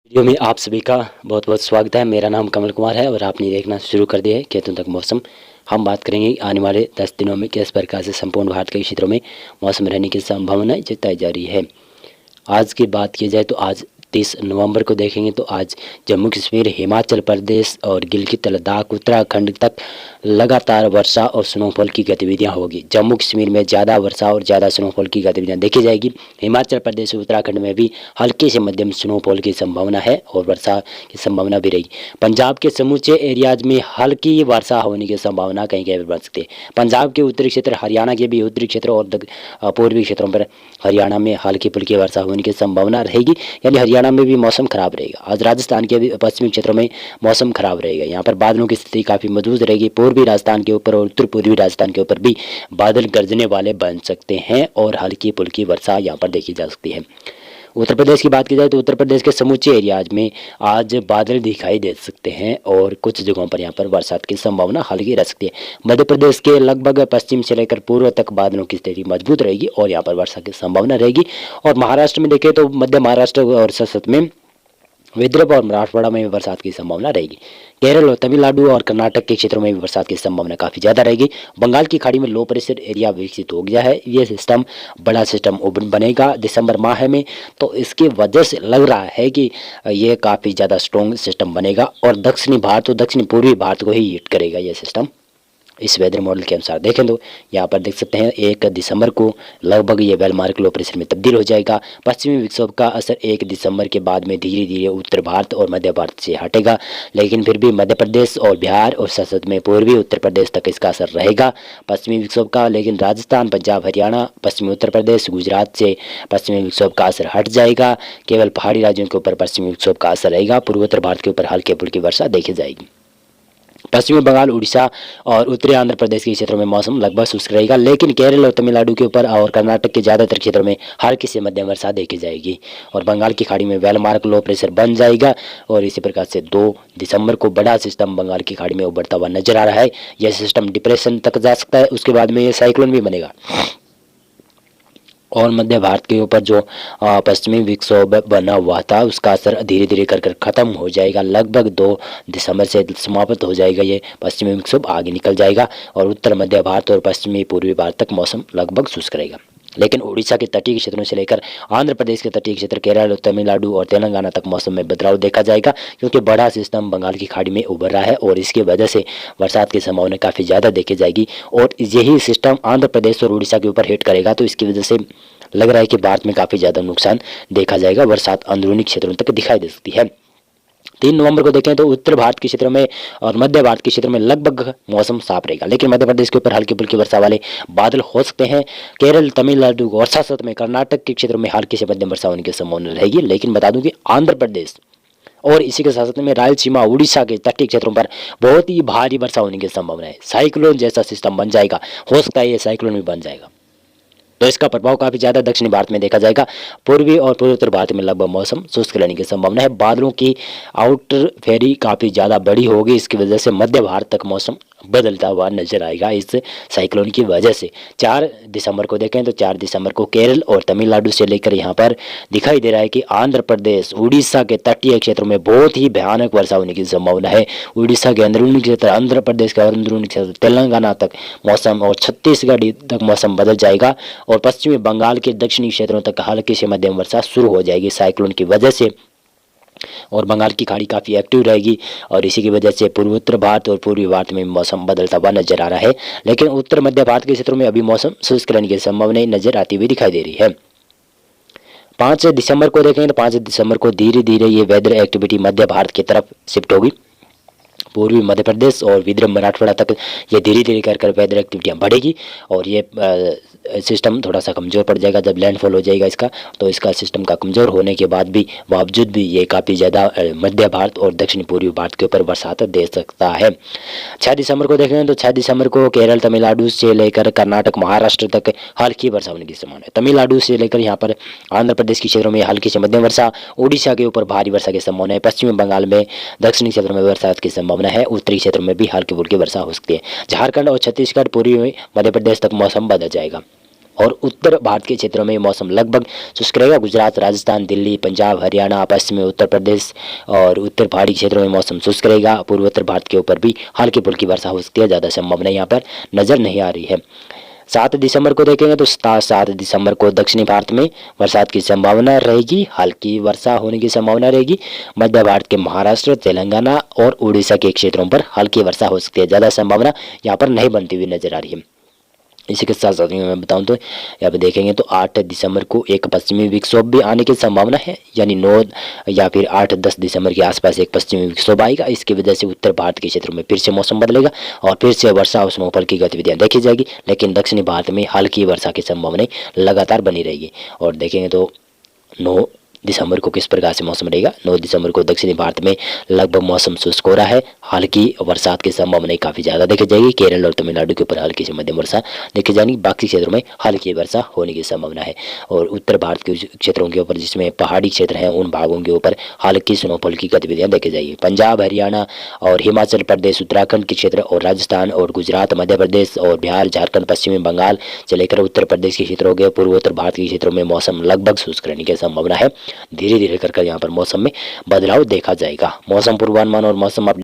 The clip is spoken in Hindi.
वीडियो में आप सभी का बहुत बहुत स्वागत है। मेरा नाम कमल कुमार है और आपने देखना शुरू कर दिया है खेतों तक मौसम। हम बात करेंगे आने वाले 10 दिनों में किस प्रकार से संपूर्ण भारत के क्षेत्रों में मौसम रहने की संभावना जताई जा रही है। आज की बात की जाए तो आज 30 नवंबर को देखेंगे तो आज जम्मू कश्मीर, हिमाचल प्रदेश और गिलगित लद्दाख, उत्तराखंड तक लगातार वर्षा और स्नोफॉल की गतिविधियां होगी। जम्मू कश्मीर में ज़्यादा वर्षा और ज़्यादा स्नोफॉल की गतिविधियां देखी जाएगी। हिमाचल प्रदेश और उत्तराखंड में भी हल्के से मध्यम स्नोफॉल की संभावना है और वर्षा की संभावना भी रहेगी। पंजाब के समूचे एरियाज में हल्की वर्षा होने की संभावना कहीं कहीं पर बन सकती है। पंजाब के उत्तरी क्षेत्र, हरियाणा के भी उत्तरी क्षेत्र और पूर्वी क्षेत्रों पर हरियाणा में हल्की फुल्की वर्षा होने की संभावना रहेगी, यानी हरियाणा में भी मौसम खराब रहेगा। आज राजस्थान के भी पश्चिमी क्षेत्रों में मौसम खराब रहेगा। यहाँ पर बादलों की स्थिति काफ़ी मजबूत रहेगी। पूर्वी राजस्थान के ऊपर और उत्तर पूर्वी राजस्थान के ऊपर भी बादल गरजने वाले बन सकते हैं और हल्की फुल्की वर्षा यहाँ पर देखी जा सकती है। उत्तर प्रदेश की बात की जाए तो उत्तर प्रदेश के समूचे एरियाज में आज बादल दिखाई दे सकते हैं और कुछ जगहों पर यहाँ पर बरसात की संभावना हल्की रह सकती है। मध्य प्रदेश के लगभग पश्चिम से लेकर पूर्व तक बादलों की स्थिति मजबूत रहेगी और यहाँ पर वर्षा की संभावना रहेगी। और महाराष्ट्र में देखें तो मध्य महाराष्ट्र और संसद में विदर्भ और मराठवाड़ा में भी बरसात की संभावना रहेगी। केरल और तमिलनाडु और कर्नाटक के क्षेत्रों में भी बरसात की संभावना काफ़ी ज़्यादा रहेगी। बंगाल की खाड़ी में लो प्रेशर एरिया विकसित हो गया है। ये सिस्टम बड़ा सिस्टम बनेगा दिसंबर माह में, तो इसकी वजह से लग रहा है कि ये काफ़ी ज़्यादा स्ट्रॉन्ग सिस्टम बनेगा और दक्षिणी भारत और दक्षिण पूर्वी भारत को ही हिट करेगा ये सिस्टम। इस वेदर मॉडल के अनुसार देखें तो यहाँ पर देख सकते हैं 1 दिसंबर को लगभग ये वेलमार्क लो प्रेशर में तब्दील हो जाएगा। पश्चिमी विक्षोभ का असर 1 दिसंबर के बाद में धीरे धीरे उत्तर भारत और मध्य भारत से हटेगा, लेकिन फिर भी मध्य प्रदेश और बिहार और संसद में पूर्वी उत्तर प्रदेश तक इसका असर रहेगा पश्चिमी विक्षोभ का। लेकिन राजस्थान, पंजाब, हरियाणा, पश्चिमी उत्तर प्रदेश, गुजरात से पश्चिमी विक्षोभ का असर हट जाएगा। केवल पहाड़ी राज्यों के ऊपर पश्चिमी विक्षोभ का असर रहेगा। पूर्वोत्तर भारत के ऊपर हल्की फुल्की वर्षा देखी जाएगी। पश्चिमी बंगाल, उड़ीसा और उत्तरी आंध्र प्रदेश के क्षेत्रों में मौसम लगभग शुष्क रहेगा, लेकिन केरल और तमिलनाडु के ऊपर और कर्नाटक के ज़्यादातर क्षेत्रों में हल्की से मध्यम वर्षा देखी जाएगी और बंगाल की खाड़ी में वेलमार्क लो प्रेशर बन जाएगा। और इसी प्रकार से 2 दिसंबर को बड़ा सिस्टम बंगाल की खाड़ी में उभरता हुआ नजर आ रहा है। यह सिस्टम डिप्रेशन तक जा सकता है, उसके बाद में ये साइक्लोन भी बनेगा और मध्य भारत के ऊपर जो पश्चिमी विक्षोभ बना हुआ था उसका असर धीरे धीरे कर खत्म हो जाएगा। लगभग 2 दिसंबर से समाप्त हो जाएगा ये पश्चिमी विक्षोभ, आगे निकल जाएगा और उत्तर मध्य भारत और पश्चिमी पूर्वी भारत तक मौसम लगभग शुष्क रहेगा। लेकिन उड़ीसा के तटीय क्षेत्रों से लेकर आंध्र प्रदेश के तटीय क्षेत्र, केरल, तमिलनाडु और तेलंगाना तक मौसम में बदलाव देखा जाएगा, क्योंकि बड़ा सिस्टम बंगाल की खाड़ी में उभर रहा है और इसकी वजह से बरसात की संभावना काफ़ी ज़्यादा देखी जाएगी और यही सिस्टम आंध्र प्रदेश और उड़ीसा के ऊपर हिट करेगा। तो इसकी वजह से लग रहा है कि भारत में काफ़ी ज़्यादा नुकसान देखा जाएगा। बरसात अंदरूनी क्षेत्रों तक दिखाई दे सकती है। 3 नवंबर को देखें तो उत्तर भारत के क्षेत्र में और मध्य भारत के क्षेत्र में लगभग मौसम साफ रहेगा, लेकिन मध्य प्रदेश के ऊपर हल्की फुल्की वर्षा वाले बादल हो सकते हैं। केरल, तमिलनाडु और साथ में कर्नाटक के क्षेत्र में हल्की से मध्यम वर्षा होने की संभावना रहेगी। लेकिन बता दूं कि आंध्र प्रदेश और इसी के साथ में रायलसीमा, उड़ीसा के तटीय क्षेत्रों पर बहुत ही भारी वर्षा होने की संभावना है। साइक्लोन जैसा सिस्टम बन जाएगा, हो सकता है ये साइक्लोन भी बन जाएगा, तो इसका प्रभाव काफी ज्यादा दक्षिणी भारत में देखा जाएगा। पूर्वी और पूर्वोत्तर भारत में लगभग मौसम शुष्क रहने की संभावना है। बादलों की आउटर फेरी काफी ज्यादा बड़ी होगी, इसकी वजह से मध्य भारत तक मौसम बदलता हुआ नजर आएगा इस साइक्लोन की वजह से। 4 दिसंबर को देखें तो 4 दिसंबर को केरल और तमिलनाडु से लेकर यहाँ पर दिखाई दे रहा है कि आंध्र प्रदेश, उड़ीसा के तटीय क्षेत्रों में बहुत ही भयानक वर्षा होने की संभावना है। उड़ीसा के अंदरूनी क्षेत्र, आंध्र प्रदेश के अंदरूनी क्षेत्र, तेलंगाना तक मौसम और छत्तीसगढ़ तक मौसम बदल जाएगा और पश्चिमी बंगाल के दक्षिणी क्षेत्रों तक हल्की से मध्यम वर्षा शुरू हो जाएगी साइक्लोन की वजह से। और बंगाल की खाड़ी काफ़ी एक्टिव रहेगी और इसी की वजह से पूर्वोत्तर भारत और पूर्वी भारत में मौसम बदलता हुआ नजर आ रहा है। लेकिन उत्तर मध्य भारत के क्षेत्रों में अभी मौसम शुष्क रहने की संभावना नजर आती हुई दिखाई दे रही है। 5 दिसंबर को देखें तो 5 दिसंबर को धीरे धीरे ये वेदर एक्टिविटी मध्य भारत की तरफ शिफ्ट होगी। पूर्वी मध्य प्रदेश और विदर्भ, मराठवाड़ा तक ये धीरे धीरे कर वेदर एक्टिविटियाँ बढ़ेगी और ये सिस्टम थोड़ा सा कमज़ोर पड़ जाएगा जब लैंडफॉल हो जाएगा इसका। तो इसका सिस्टम का कमज़ोर होने के बाद भी बावजूद भी ये काफ़ी ज़्यादा मध्य भारत और दक्षिण पूर्वी भारत के ऊपर बरसात दे सकता है। 6 दिसंबर को देखें तो 6 दिसंबर को केरल, तमिलनाडु से लेकर कर्नाटक, महाराष्ट्र तक हल्की वर्षा होने की संभावना है। तमिलनाडु से लेकर यहाँ पर आंध्र प्रदेश के क्षेत्रों में हल्की से मध्यम वर्षा, उड़ीसा के ऊपर भारी वर्षा की संभावना है। पश्चिमी बंगाल में दक्षिणी क्षेत्र में बरसात की संभावना है। उत्तरी क्षेत्र में भी हल्की फुल्की वर्षा हो सकती है। झारखंड और छत्तीसगढ़, पूर्वी मध्य प्रदेश तक मौसम बदल जाएगा और उत्तर भारत के क्षेत्रों में मौसम लगभग शुष्क रहेगा। गुजरात, राजस्थान, दिल्ली, पंजाब, हरियाणा, पश्चिमी उत्तर प्रदेश और उत्तर पहाड़ी क्षेत्रों में मौसम शुष्क रहेगा। पूर्वोत्तर भारत के ऊपर भी हल्की फुल्की वर्षा हो सकती है, ज़्यादा संभावना यहाँ पर नजर नहीं आ रही है। 7 दिसंबर को देखेंगे तो 7 दिसंबर को दक्षिणी भारत में बरसात की संभावना रहेगी, हल्की वर्षा होने की संभावना रहेगी। मध्य भारत के महाराष्ट्र, तेलंगाना और उड़ीसा के क्षेत्रों पर हल्की वर्षा हो सकती है, ज़्यादा संभावना यहाँ पर नहीं बनती हुई नजर आ रही है। इसी के साथ साथ मैं बताऊं तो यहाँ पे देखेंगे तो 8 दिसंबर को एक पश्चिमी विक्षोभ भी आने की संभावना है, यानी 9 या फिर 8-10 दिसंबर के आसपास एक पश्चिमी विक्षोभ आएगा। इसकी वजह से उत्तर भारत के क्षेत्रों में फिर से मौसम बदलेगा और फिर से वर्षा और स्नोफॉल की गतिविधियां देखी जाएगी, लेकिन दक्षिणी भारत में हल्की वर्षा की संभावना लगातार बनी रहेगी। और देखेंगे तो 9 दिसंबर को किस प्रकार से मौसम रहेगा। 9 दिसंबर को दक्षिणी भारत में लगभग मौसम शुष्क हो रहा है, हल्की बरसात की संभावना काफ़ी ज़्यादा देखी जाएगी। केरल और तमिलनाडु के ऊपर हल्की से मध्यम वर्षा देखी जाएगी, बाकी क्षेत्रों में हल्की वर्षा होने की संभावना है। और उत्तर भारत के क्षेत्रों के ऊपर, जिसमें पहाड़ी क्षेत्र हैं, उन भागों के ऊपर हल्की स्नोफॉल की गतिविधियाँ देखी जाएगी। पंजाब, हरियाणा और हिमाचल प्रदेश, उत्तराखंड के क्षेत्र और राजस्थान और गुजरात, मध्य प्रदेश और बिहार, झारखंड, पश्चिमी बंगाल से लेकर उत्तर प्रदेश के क्षेत्रों के पूर्वोत्तर भारत के क्षेत्रों में मौसम लगभग शुष्क रहने की संभावना है। धीरे धीरे कर यहाँ पर मौसम में बदलाव देखा जाएगा। मौसम पूर्वानुमान और मौसम